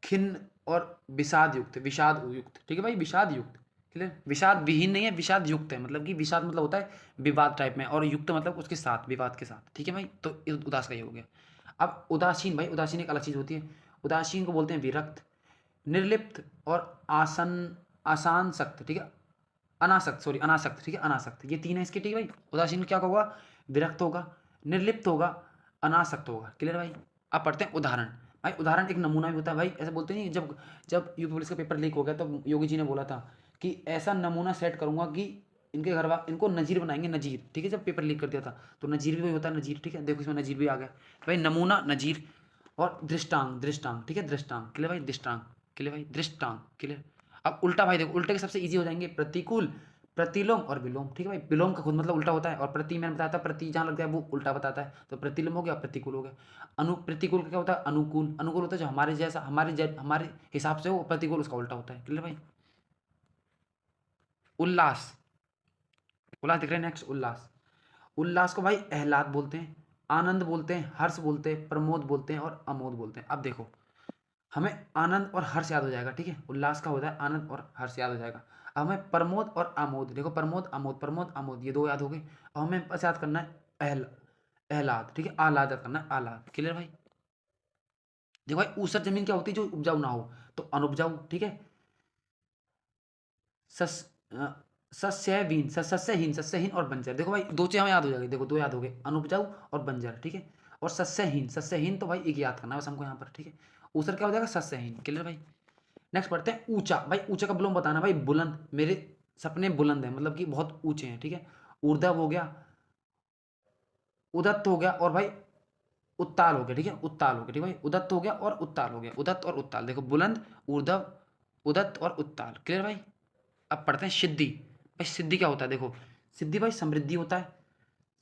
A: खिन्न और विषाद युक्त, विषाद युक्त, ठीक है भाई, विषाद युक्त, क्लियर। विषाद विहीन नहीं है, विषाद युक्त है, मतलब कि विषाद मतलब होता है विवाद टाइप में, और युक्त मतलब उसके साथ, विवाद के साथ, ठीक है भाई। तो उदास का ये हो गया। अब उदासीन, भाई उदासीन एक अलग चीज़ होती है। उदासीन को बोलते हैं विरक्त, निर्लिप्त और आसान सक्त, ठीक है, अनासक्त, सॉरी अनासक्त, ठीक है, अनासक्त, ये तीन है इसके, ठीक है भाई। उदासीन क्या होगा, विरक्त होगा, निर्लिप्त होगा, अनासक्त होगा, क्लियर भाई। अब पढ़ते हैं उदाहरण। भाई उदाहरण एक नमूना भी होता है भाई, ऐसे बोलते नहीं, जब जब यूपी पुलिस का पेपर लीक हो गया तो योगी जी ने बोला था कि ऐसा नमूना सेट करूंगा कि इनके घर वाले इनको नजीर बनाएंगे, नजीर, ठीक है, जब पेपर लीक कर दिया था तो नजीर भी वही होता है, नजीर, ठीक है, देखो इसमें नजीर भी आ गया भाई, नमूना, नजीर। और दृष्टांग, दृष्टांग, ठीक है, दृष्टांग, क्लियर भाई, दृष्टांग, क्लियर भाई, दृष्टांग, क्लियर। अब उल्टा भाई देखो, उल्टे के सबसे इजी हो जाएंगे, प्रतिकूल, प्रतिलोम और विलोम, ठीक है भाई। विलोम का खुद मतलब उल्टा होता है, और प्रति मैंने बताया था, प्रति जहाँ लगता है वो उल्टा बताता है, तो प्रतिलोम हो गया, प्रतिकूल हो गया। प्रतिकूल का क्या होता है, अनुकूल, अनुकूल होता है जो हमारे जैसा, हमारे हिसाब से हो, प्रतिकूल उसका उल्टा होता है, क्लियर भाई। उल्लास, उल्लास दिख रहे हैं, नेक्स्ट उल्लास। उल्लास को भाई आह्लाद बोलते हैं, आनंद बोलते हैं, हर्ष बोलते हैं, प्रमोद बोलते हैं और आमोद बोलते हैं। अब देखो हमें आनंद और हर्ष याद हो जाएगा, ठीक है, उल्लास का होता है आनंद और हर्ष याद हो जाएगा। अब हमें प्रमोद और आमोद, देखो प्रमोद आमोद, प्रमोद आमोद, ये दो याद हो गए। अब हमें बस याद करना है आह्लाद, ठीक है, आह्लाद याद करना है, आह्लाद, क्लियर भाई। देखो भाई ऊसर जमीन क्या होती है जो उपजाऊ ना हो, तो अनुपजाऊ, ठीक है। सस अ, सस्यहीन, सस्यहीन, सस्यहीन और बंजर, देखो भाई दो चीज़ हमें याद हो जाएगी, देखो दो याद हो गए, अनुपजाऊ और बंजर, ठीक है। और सस्यहीन, सस्यहीन तो भाई एक याद करना है बस हमको यहाँ पर, ठीक है। ऊसर क्या हो जाएगा, सस्यहीन, क्लियर भाई। नेक्स्ट पढ़ते हैं ऊंचा। भाई ऊंचा का बिलोम बताना भाई, बुलंद, मेरे सपने बुलंद है, मतलब कि बहुत ऊंचे हैं, ठीक है। ऊर्ध्व हो गया, उदत्त हो गया, और भाई उत्ताल हो गया, ठीक है, उत्ताल हो गया, ठीक है भाई, उदत्त हो गया और उत्ताल हो गया, उदत्त और उत्ताल, देखो बुलंद, ऊर्ध्व, उदत्त और उत्ताल, क्लियर भाई। अब पढ़ते हैं सिद्धि। भाई सिद्धि क्या होता है, देखो सिद्धि भाई समृद्धि होता है,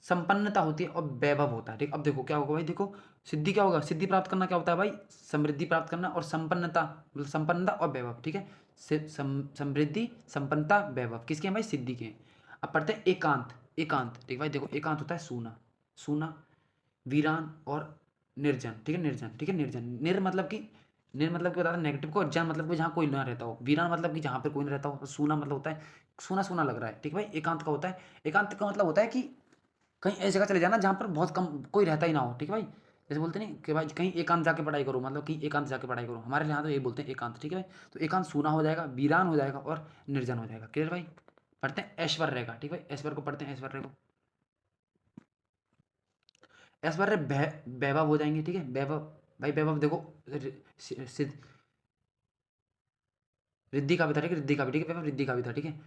A: संपन्नता होती है और वैभव होता है, ठीक। अब देखो क्या होगा भाई, देखो सिद्धि क्या होगा, सिद्धि प्राप्त करना क्या होता है भाई, समृद्धि प्राप्त करना, और संपन्नता मतलब संपन्नता और वैभव, ठीक है। समृद्धि, संपन्नता, वैभव किसके हैं भाई, सिद्धि के हैं। अब पढ़ते हैं एकांत। एकांत, ठीक भाई, देखो एकांत होता है सूना, सूना, वीरान और निर्जन, ठीक है, निर्जन, ठीक है, निर्जन, निर मतलब कि, निर मतलब कि बताता है नेगेटिव को, और जन मतलब कि जहाँ कोई ना रहता हो, वीरान मतलब कि जहाँ पर कोई ना रहता हो, सूना मतलब होता है सूना सूना लग रहा है, ठीक है भाई। एकांत का होता है, एकांत का मतलब होता है कि कहीं ऐसी जगह चले जाना जहाँ पर बहुत कम कोई रहता ही ना हो, ठीक है भाई। जैसे बोलते नहीं कि भाई कहीं एकांत जाके पढ़ाई करो, मतलब कहीं एकांत जाके पढ़ाई करो, हमारे यहाँ तो यही बोलते हैं एकांत, ठीक है भाई। तो एकांत सूना हो जाएगा, वीरान हो जाएगा और निर्जन हो जाएगा। क्लियर भाई। पढ़ते हैं ऐश्वर्य का, ठीक है भाई, ऐश्वर्य को पढ़ते हैं, ऐश्वर्य को। ऐश्वर्य वैभव हो जाएंगे, ठीक है, वैभव। भाई वैभव देखो, रिद्धि का भी था, ठीक है, रिद्धि का भी, ठीक है, वैभव रिद्धि का भी था, ठीक है।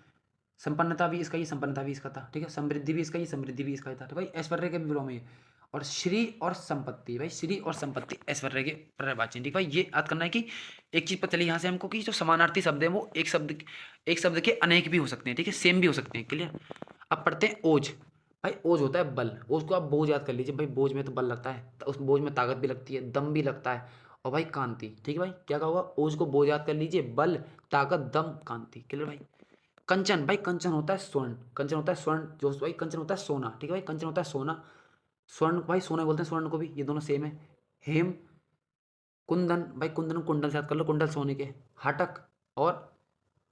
A: संपन्नता भी इसका, ये संपन्नता भी इसका था, ठीक है। समृद्धि भी इसका, ये समृद्धि भी इसका था, तो भाई ऐश्वर्य के विवरण में। और श्री और संपत्ति, भाई श्री और संपत्ति ऐश्वर्य के पर्यायवाची, ठीक भाई। ये याद करना है कि एक चीज पता चली यहाँ से हमको कि जो समानार्थी शब्द है वो एक शब्द के अनेक भी हो सकते हैं, ठीक है, सेम भी हो सकते हैं। क्लियर। अब पढ़ते हैं ओज। भाई ओज होता है बल, ओज को आप बोझ याद कर लीजिए, भाई बोझ में तो बल लगता है, तो उस बोझ में ताकत भी लगती है, दम भी लगता है, और भाई कांति, ठीक है भाई। क्या कहा होगा, ओज को बोझ याद कर लीजिए, बल, ताकत, दम, कांति। क्लियर भाई। कंचन, भाई कंचन होता है स्वर्ण, कंचन होता है स्वर्ण, जो भाई कंचन होता है सोना, ठीक है भाई, कंचन होता है सोना। स्वर्ण भाई सोना बोलते हैं स्वर्ण को भी, ये दोनों सेम है। हेम, कुंदन, भाई कुंदन कुंडल से याद कर लो, कुंडल सोने के। हाटक और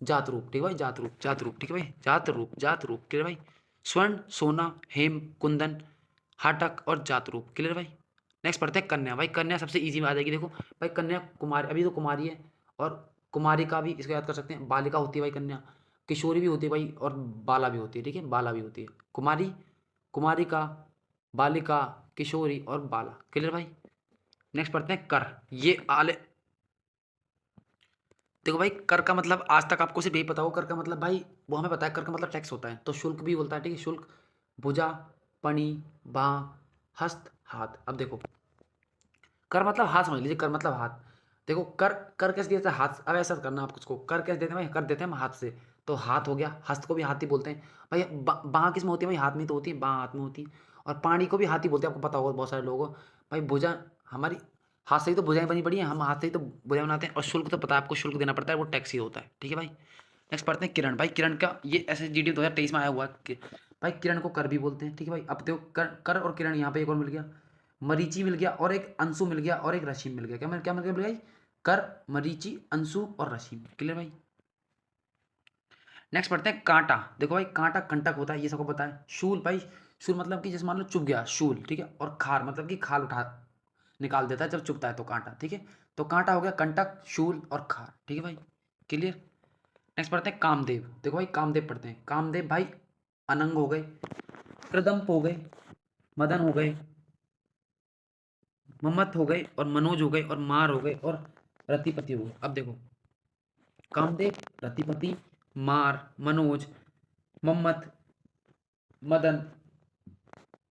A: जात रूप, ठीक है भाई, जात रूप, जात रूप, ठीक है भाई, जात रूप, जात रूप। क्लियर भाई। स्वर्ण, सोना, हेम, कुंदन, हाटक और जात रूप। क्लियर भाई। नेक्स्ट पढ़ते हैं कन्या। भाई कन्या सबसे इजी में आ जाएगी, देखो भाई कन्या कुमारी, अभी तो कुमारी है, और कुमारी का भी इसको याद कर सकते हैं, बालिका होती है भाई कन्या, किशोरी भी होती है भाई, और बाला भी होती है, ठीक है, बाला भी होती है। कुमारी, कुमारिका, बालिका, किशोरी और बाला। क्लियर भाई। नेक्स्ट पढ़ते हैं कर। ये आले, देखो भाई कर का मतलब आज तक आपको सिर्फ यही पता हो, कर का मतलब भाई वो हमें पता है, कर का मतलब टैक्स होता है, तो शुल्क भी बोलता है, ठीक है, शुल्क। भुजा, पणी, बाह, हस्त, हाथ। अब देखो कर मतलब हाथ समझ लीजिए, कर मतलब हाथ। देखो कर, कर कैसे दिया जाता है, हाथ। अब ऐसा करना आप उसको, कर कैसे देते हैं भाई, कर देते हैं हम हाथ से, तो हाथ हो गया। हस्त को भी हाथ ही बोलते हैं भाई। बाह किस में होती है भाई, हाथ में तो होती है, बाह हाथ में होती है। और पानी को भी हाथ ही बोलते हैं, आपको पता होगा बहुत सारे लोगों को। भाई भुजा, हमारी हाथ से ही तो भुजाएं बनी पड़ी हैं, हम हाथ से ही तो भुजाएं बनाते हैं। और शुल्क तो पता है आपको, शुल्क देना पड़ता है, वो टैक्स ही होता है, ठीक है भाई। नेक्स्ट पढ़ते हैं किरण। भाई किरण का ये SSGD 2023 में आया हुआ है भाई किरण को कर भी बोलते हैं, ठीक है भाई। अब देखो कर और किरण, यहाँ पे एक और मिल गया, मरीचि मिल गया, और एक अंशु मिल गया, और एक रशीम मिल गया। क्या मिल गया भाई, कर, मरीचि, अंशु और रशीम। क्लियर भाई। नेक्स्ट पढ़ते हैं कांटा। देखो भाई कांटा कंटक होता है, ये सबको पता है। शूल, भाई शूल मतलब कि जैसे मान लो चुभ गया, शूल, ठीक है। और खार मतलब कि खाल उठा निकाल देता है जब चुभता है, तो कांटा, ठीक है। तो कांटा हो गया कंटक, शूल और खार, ठीक है भाई। क्लियर। नेक्स्ट पढ़ते हैं कामदेव। देखो भाई कामदेव पढ़ते हैं, कामदेव भाई अनंग हो गए, कृदंप हो गए, मदन हो गए, मम्मत हो गए, और मनोज हो गए, और मार हो गए, और रतिपति हो गए। अब देखो कामदेव, रतिपति, मार, मनोज, मम्मत, मदन,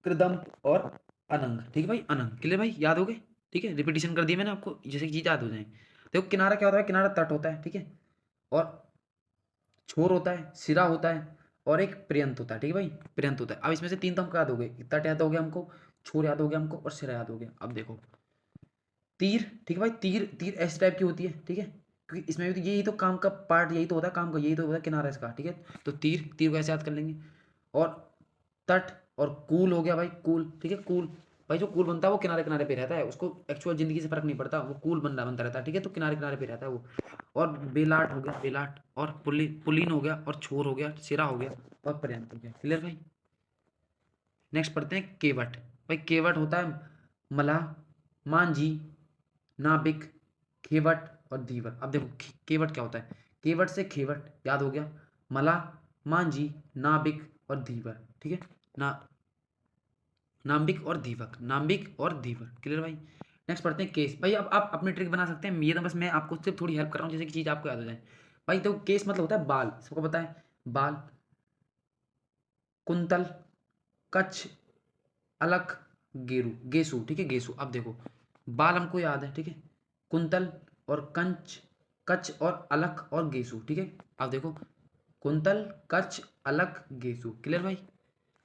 A: कृदंप और अनंग, ठीक है भाई, अनंग। क्लियर भाई, याद हो गए, ठीक है, रिपीटिशन कर दिया मैंने आपको, जैसे कि चीज याद हो जाए। देखो किनारा क्या होता है, किनारा तट होता है, ठीक है, और छोर होता है, सिरा होता है, और एक पर्यंत होता है, ठीक है भाई, पर्यंत होता है। अब इसमें से तीन तो हमको याद हो गए, तट याद हो गया हमको, छोर याद हो गया हमको, और सिरा याद हो गया। अब देखो तीर, ठीक है भाई, तीर, तीर ऐसे टाइप की होती है, ठीक है, क्योंकि इसमें भी तो यही तो काम का पार्ट, यही तो होता है काम का, यही तो होता है किनारा इसका, ठीक है। तो तीर, तीर को ऐसे याद कर लेंगे। और तट और कूल हो गया भाई, कूल, ठीक है, कूल। भाई जो कूल बनता है वो किनारे किनारे पे रहता है, उसको एक्चुअल जिंदगी से फर्क नहीं पड़ता, वो कूल बनता रहता है, ठीक है, तो किनारे किनारे पे रहता है वो। और बेलाट हो गया, बेलाट, और पुलिन हो गया, और छोर हो गया, सिरा हो गया, और पर्यंत हो गया। क्लियर भाई। नेक्स्ट पढ़ते हैं केवट। भाई केवट होता है मलाह, मांझी, नाबिक, खेवट और धीवर। अब देखो केवट क्या होता है, केवट से खेवट याद हो गया, मलाह, मांझी, नाबिक और धीवर, ठीक है ना, नाम्बिक और धीवक, नाम्बिक और धीवर। क्लियर भाई। नेक्स्ट पढ़ते हैं केस। भाई अब आप अपनी ट्रिक बना सकते हैं, ये तो बस मैं आपको सिर्फ थोड़ी हेल्प कर रहा हूँ, जैसे कि चीज़ आपको याद हो जाए। भाई तो केस मतलब होता है बाल, सबको पता है, बाल, कुंतल, कच्छ, अलख, गेरू, गेसु, ठीक है, गेसु। अब देखो बाल हमको याद है, ठीक है, कुंतल और कंच, कच्छ और अलख और गेसु, ठीक है। अब देखो कुंतल, कच्छ, अलख, गेसु। क्लियर भाई।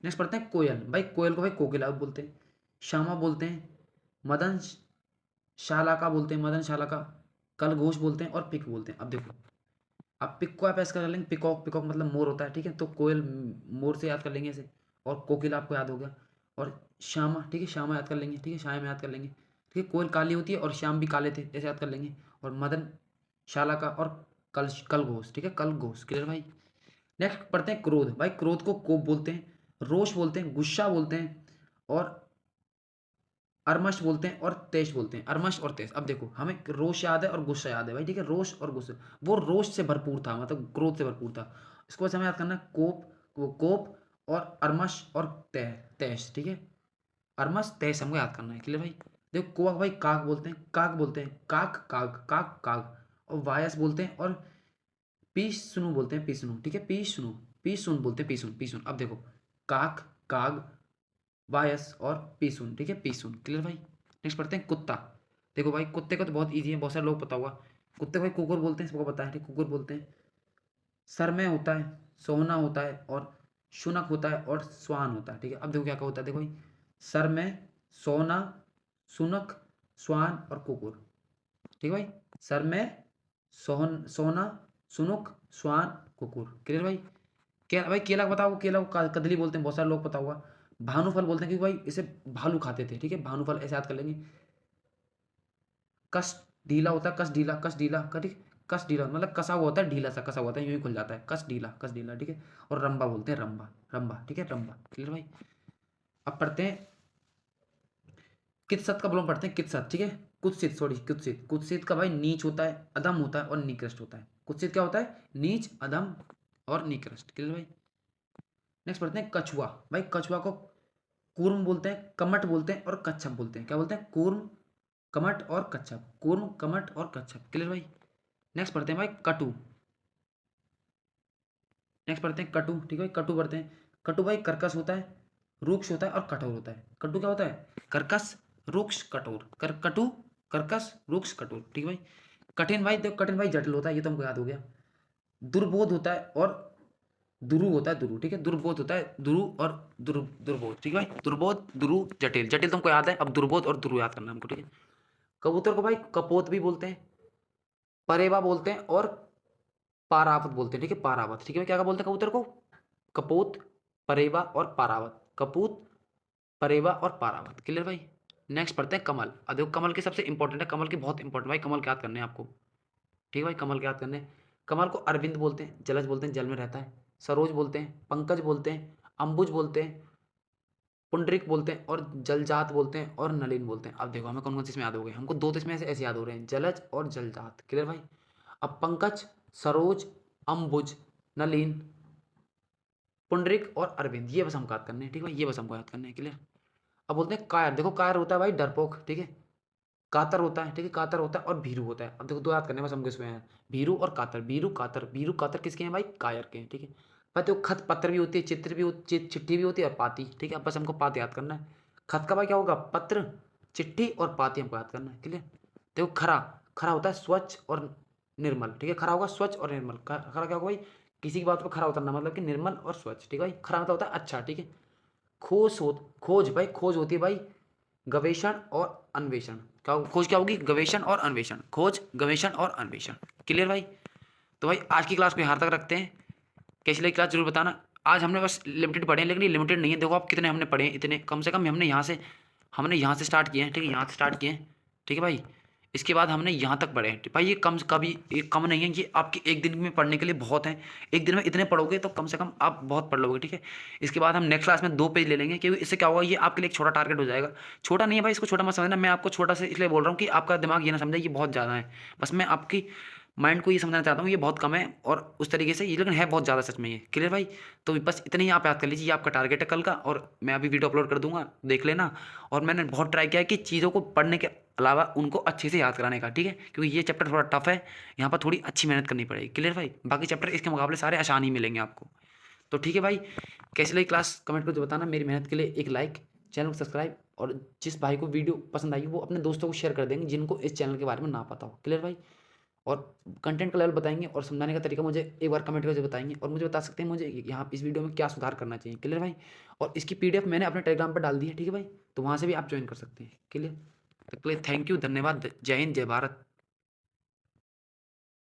A: नेक्स्ट पढ़ते हैं कोयल। भाई कोयल को भाई कोकिला बोलते हैं, श्यामा बोलते हैं, मदन शाला का बोलते हैं, मदन शाला का, कलघोष बोलते हैं, और पिक बोलते हैं। अब देखो अब पिक को आप ऐसे कर लेंगे, पिकॉक, पिकॉक मतलब मोर होता है, ठीक है, तो कोयल मोर से याद कर लेंगे ऐसे। और कोकिला आपको याद हो गया, और श्यामा, ठीक है, श्यामा याद कर लेंगे, ठीक है, श्याम याद कर लेंगे, ठीक है। कोयल काली होती है और श्याम भी काले थे, ऐसे याद कर लेंगे। और मदन शाला का, और कल घोष, ठीक है, कल घोष। क्लियर भाई। नेक्स्ट पढ़ते हैं क्रोध। भाई क्रोध को कोप बोलते हैं, रोष बोलते हैं, गुस्सा बोलते हैं, और अरमश बोलते हैं और तेश बोलते हैं, अरमश और तेश। अब देखो हमें रोष याद है और गुस्सा याद है भाई, ठीक है, रोष और गुस्सा। वो रोष से भरपूर था, मतलब क्रोध से भरपूर था। इसको बस हमें याद करना है, कोप, वो कोप, और अरमश और तेश, ठीक है, अरमस तेश हमको याद करना है, क्लियर भाई। देखो कोआ भाई काक बोलते हैं, काक बोलते हैं, काक काक काक काक, और वायस बोलते हैं, और पीसुनु बोलते हैं, पीसुनु, ठीक है, पीसुनु, पीसुन बोलते हैं, पीसुन पीसुन। अब देखो काक, काग, वायस और पीसुन, ठीक है, पीसुन, क्लियर भाई। नेक्स्ट पढ़ते हैं कुत्ता। देखो भाई कुत्ते का तो बहुत ईजी है, बहुत सारे लोग पता होगा। कुत्ते को भाई कुकुर बोलते हैं, सबको पता है, ठीक, कुकुर बोलते हैं। सर में होता है, सोना होता है, और शुनक होता है, और स्वान होता है, ठीक है। अब देखो क्या क्या होता है, देखो भाई सर में सोना, शुनक, स्वान और कुकुर, ठीक है भाई। सर में सोना, शुनक, स्वान, कुकुर, क्लियर भाई। क्या भाई केला का बताओ, केला को कदली बोलते हैं, बहुत सारे लोग पता होगा। भानुफल बोलते हैं क्योंकि भाई इसे भालू खाते थे, ठीक है, भानुफल ऐसे याद कर लेंगे। कस ढीला होता है, कस ढीला, कस ढीला, ठीक, कस ढीला मतलब कसा हुआ होता है, ढीला सा कसा हुआ होता है, यूं ही खुल जाता है, कस ढीला, कस ढीला, ठीक है। और रंबा बोलते हैं, रंबा, रंबा, ठीक है, रंबा, क्लियर भाई। अब पढ़ते हैं कितसत का प्रॉब्लम पढ़ते हैं, कितसत, ठीक है। कुत्सित, सॉरी, कुत्सित, कुत्सित का भाई नीच होता है, अधम होता है, और निकृष्ट होता है। कुत्सित क्या होता है, नीच, अधम और निकृष्ट, क्लियर भाई। नेक्स्ट पढ़ते हैं कछुआ। भाई कछुआ को कूर्म बोलते हैं, कमट बोलते हैं, और कच्छप बोलते हैं। क्या बोलते हैं, कूर्म, कमट और कच्छप, कूर्म, कमट और कच्छप, क्लियर भाई। नेक्स्ट पढ़ते हैं भाई कटु। नेक्स्ट पढ़ते हैं कटु, ठीक है भाई, कटु पढ़ते हैं। कटु भाई कर्कश होता है, रुक्ष होता है, और कठोर होता है। कटु क्या होता है, कर्कश, रुक्ष, कठोर, कटु, कर्कश, रुक्ष, कठोर, ठीक है भाई। कठिन भाई देखो, कठिन भाई जटिल होता है, ये तो हमको याद हो गया। दुर्बोध होता है, और दुरु होता है, दुरु, ठीक है, दुर्बोध होता है, दुरु और दुर्बोध, ठीक है भाई। दुर्बोध, दुरु, जटिल, जटिल तुमको याद है, अब दुर्बोध और दुरु याद करना हमको, ठीक है। कबूतर को भाई कपोत भी बोलते हैं, परेवा बोलते हैं, और पारावत बोलते हैं, ठीक है, पारावत, ठीक है। क्या क्या बोलते हैं कबूतर को, कपोत, परेवा और पारावत, कपूत, परेवा और पारावत, क्लियर भाई। नेक्स्ट पढ़ते हैं कमल। अब देखो कमल के सबसे इंपॉर्टेंट है, कमल की बहुत इंपॉर्टेंट भाई, कमल के याद करने हैं आपको, ठीक है भाई, कमल के याद करने हैं। कमल को अरविंद बोलते हैं, जलज बोलते हैं, जल में रहता है। सरोज बोलते हैं, पंकज बोलते हैं, अंबुज बोलते हैं, पुंडरिक बोलते हैं, और जलजात बोलते हैं, और नलिन बोलते हैं। अब देखो हमें कौन कौन सी इसमें याद हो गए, हमको दो तो इसमें ऐसे ऐसे याद हो रहे हैं, जलज और जलजात, क्लियर भाई। अब पंकज, सरोज, अंबुज, नलिन, पुंडरिक और अरविंद, ये बस हमको याद करने हैं, ठीक है भाई, ये बस हमको याद करने हैं, क्लियर। अब बोलते हैं कायर। देखो कायर होता है भाई डरपोक, ठीक है। कातर होता है, ठीक है, कातर होता है, और भीरू होता है। अब देखो दो याद करने हैं बस हमको इसमें है, भीरू और कातर, भीरू कातर, भीरू कातर किसके हैं भाई, कायर के हैं, ठीक है। पर देखो खत पत्र भी होती है, चित्र भी होती, चिट्ठी भी होती है, और पाती, ठीक है। अब बस हमको पाती याद करना है। खत का भाई क्या होगा, पत्र, चिट्ठी और पाती हमको याद करना है, क्लियर। देखो खरा, खरा होता है स्वच्छ और निर्मल, ठीक है, खरा होगा स्वच्छ और निर्मल। खरा क्या होगा भाई, किसी की बात पर खरा उतरना, मतलब कि निर्मल और स्वच्छ, ठीक है भाई। खरा मतलब होता है अच्छा, ठीक है। खोज भाई, खोज होती है भाई गवेषण और अन्वेषण। क्या खोज क्या होगी, गवेषण और अन्वेषण, खोज, गवेषण और अन्वेषण, क्लियर भाई। तो भाई आज की क्लास को यहाँ तक रखते हैं, कैसी लगी क्लास जरूर बताना। आज हमने बस लिमिटेड पढ़े हैं, लेकिन ये लिमिटेड नहीं है, देखो आप कितने हमने पढ़े हैं, इतने कम से कम हमने यहाँ से स्टार्ट किए हैं, ठीक है, यहाँ से स्टार्ट किए हैं, ठीक है भाई। इसके बाद हमने यहाँ तक पढ़े हैं भाई, ये कम कभी ये कम नहीं है, ये आपके एक दिन में पढ़ने के लिए बहुत है। एक दिन में इतने पढ़ोगे तो कम से कम आप बहुत पढ़ लोगे, ठीक है। इसके बाद हम नेक्स्ट क्लास में 2 पेज ले लेंगे, क्योंकि इससे क्या होगा, ये आपके लिए एक छोटा टारगेट हो जाएगा। छोटा नहीं है भाई, इसको छोटा मत समझना, मैं आपको छोटा से इसलिए बोल रहा हूँ कि आपका दिमाग ये ना समझे ये बहुत ज़्यादा है। बस मैं आपकी माइंड को ये समझाना चाहता हूँ, ये बहुत कम है, और उस तरीके से ये लेकिन है बहुत ज़्यादा सच में, ये क्लियर भाई। तो बस इतने ही आप याद कर लीजिए, ये आपका टारगेट है कल का, और मैं अभी वीडियो अपलोड कर दूंगा, देख लेना। और मैंने बहुत ट्राई किया है कि चीज़ों को पढ़ने के अलावा उनको अच्छे से याद कराने का, ठीक है, क्योंकि ये चैप्टर थोड़ा टफ है, यहाँ पर थोड़ी अच्छी मेहनत करनी पड़ेगी, क्लियर भाई। बाकी चैप्टर इसके मुकाबले सारे आसान ही मिलेंगे आपको। तो ठीक है भाई, कैसी लगी क्लास कमेंट करके बताना। मेरी मेहनत के लिए एक लाइक, चैनल को सब्सक्राइब, और जिस भाई को वीडियो पसंद आई वो अपने दोस्तों को शेयर कर देंगे जिनको इस चैनल के बारे में ना पता हो, क्लियर भाई। और कंटेंट का लेवल बताएंगे और समझाने का तरीका मुझे एक बार कमेंट करके बताएंगे, और मुझे बता सकते हैं मुझे यहाँ इस वीडियो में क्या सुधार करना चाहिए, क्लियर भाई। और इसकी पीडीएफ मैंने अपने टेलीग्राम पर डाल दी है, ठीक है भाई, तो वहाँ से भी आप ज्वाइन कर सकते हैं, क्लियर। तो क्लियर, थैंक यू, धन्यवाद, जय हिंद, जय भारत।